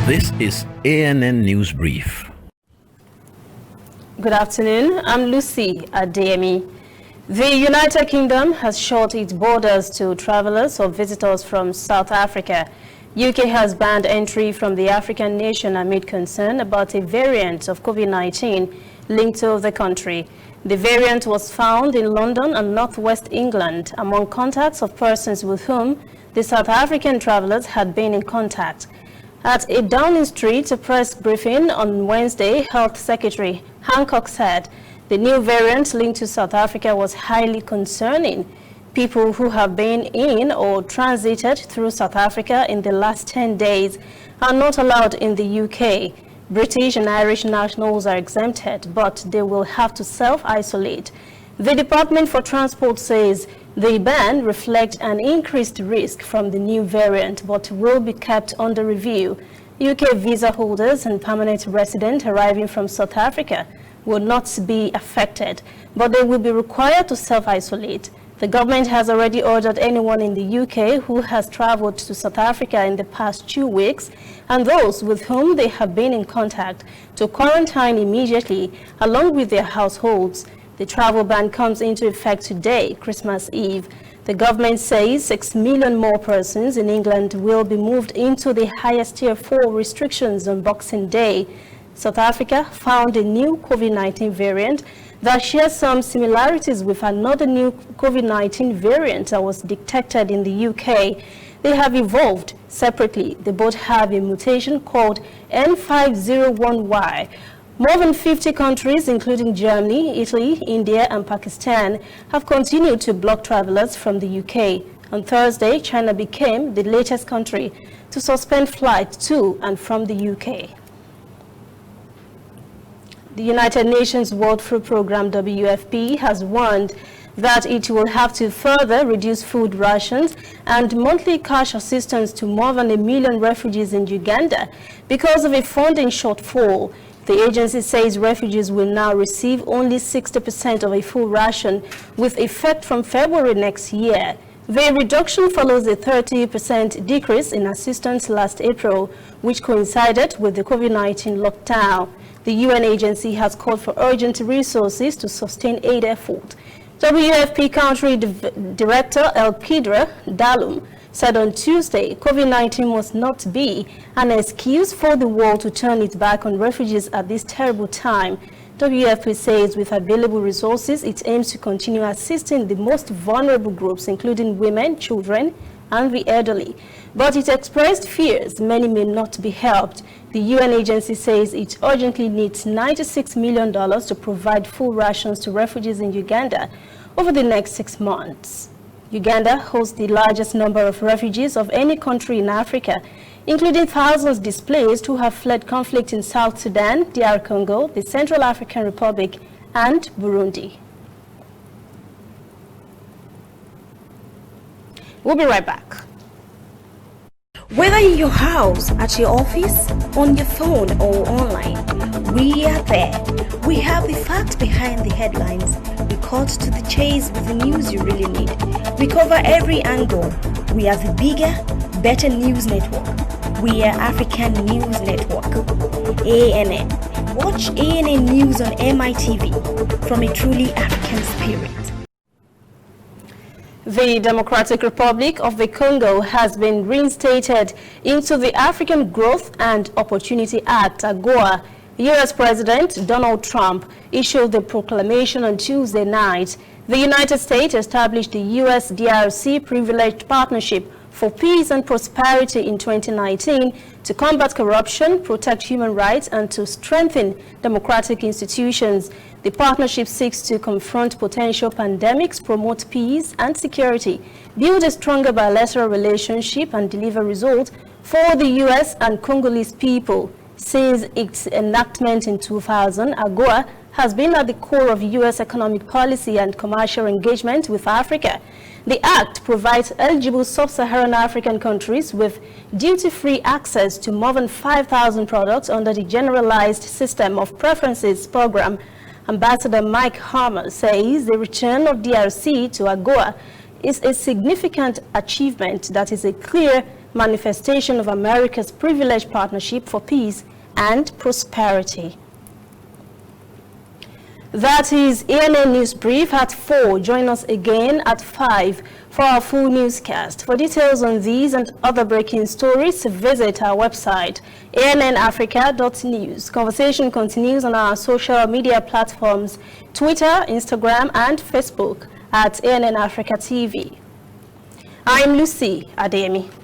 This is ANN News Brief. Good afternoon. I'm Lucy Adeyemi. The United Kingdom has shut its borders to travelers or visitors from South Africa. UK has banned entry from the African nation amid concern about a variant of COVID-19 linked to the country. The variant was found in London and northwest England among contacts of persons with whom the South African travelers had been in contact. At a Downing Street press briefing on Wednesday, Health Secretary Hancock said the new variant linked to South Africa was highly concerning. People who have been in or transited through South Africa in the last 10 days are not allowed in the UK. British and Irish nationals are exempted, but they will have to self-isolate. The Department for Transport says the ban reflects an increased risk from the new variant, but will be kept under review. UK visa holders and permanent residents arriving from South Africa will not be affected, but they will be required to self-isolate. The government has already ordered anyone in the UK who has traveled to South Africa in the past 2 weeks and those with whom they have been in contact to quarantine immediately along with their households. The travel ban comes into effect today, Christmas Eve. The government says 6 million more persons in England will be moved into the highest tier 4 restrictions on Boxing Day. South Africa found a new COVID-19 variant that shares some similarities with another new COVID-19 variant that was detected in the UK. They have evolved separately. They both have a mutation called N501Y. More than 50 countries, including Germany, Italy, India, and Pakistan, have continued to block travelers from the UK. On Thursday, China became the latest country to suspend flights to and from the UK. The United Nations World Food Programme, WFP, has warned that it will have to further reduce food rations and monthly cash assistance to more than 1 million refugees in Uganda because of a funding shortfall. The agency says refugees will now receive only 60% of a full ration with effect from February next year. The reduction follows a 30% decrease in assistance last April, which coincided with the COVID-19 lockdown. The UN agency has called for urgent resources to sustain aid effort. WFP Country Director Elpidra Dalum said on Tuesday COVID-19 must not be an excuse for the world to turn its back on refugees at this terrible time. WFP says with available resources, it aims to continue assisting the most vulnerable groups, including women, children, and the elderly. But it expressed fears many may not be helped. The UN agency says it urgently needs $96 million to provide full rations to refugees in Uganda over the next 6 months. Uganda hosts the largest number of refugees of any country in Africa, including thousands displaced who have fled conflict in South Sudan, DR Congo, the Central African Republic, and Burundi. We'll be right back. Whether in your house, at your office, on your phone or online, we are there. We have the facts behind the headlines. We cut to the chase with the news you really need. We cover every angle. We are the bigger, better news network. We are African News Network. ANN. Watch ANN News on MITV from a truly African spirit. The Democratic Republic of the Congo has been reinstated into the African Growth and Opportunity Act, AGOA. U.S. President Donald Trump issued the proclamation on Tuesday night. The United States established the U.S.-DRC Privileged Partnership for Peace and Prosperity in 2019 to combat corruption, protect human rights, and to strengthen democratic institutions. The partnership seeks to confront potential pandemics, promote peace and security, build a stronger bilateral relationship, and deliver results for the U.S. and Congolese people. Since its enactment in 2000, AGOA has been at the core of U.S. economic policy and commercial engagement with Africa. The act provides eligible sub-Saharan African countries with duty-free access to more than 5,000 products under the Generalized System of Preferences program. Ambassador Mike Harmer says the return of DRC to AGOA is a significant achievement that is a clear manifestation of America's privileged partnership for peace and prosperity. That is ANN News Brief at 4. Join us again at 5 for our full newscast. For details on these and other breaking stories, visit our website, annafrica.news. Conversation continues on our social media platforms, Twitter, Instagram, and Facebook at ANN Africa TV. I'm Lucy Ademi.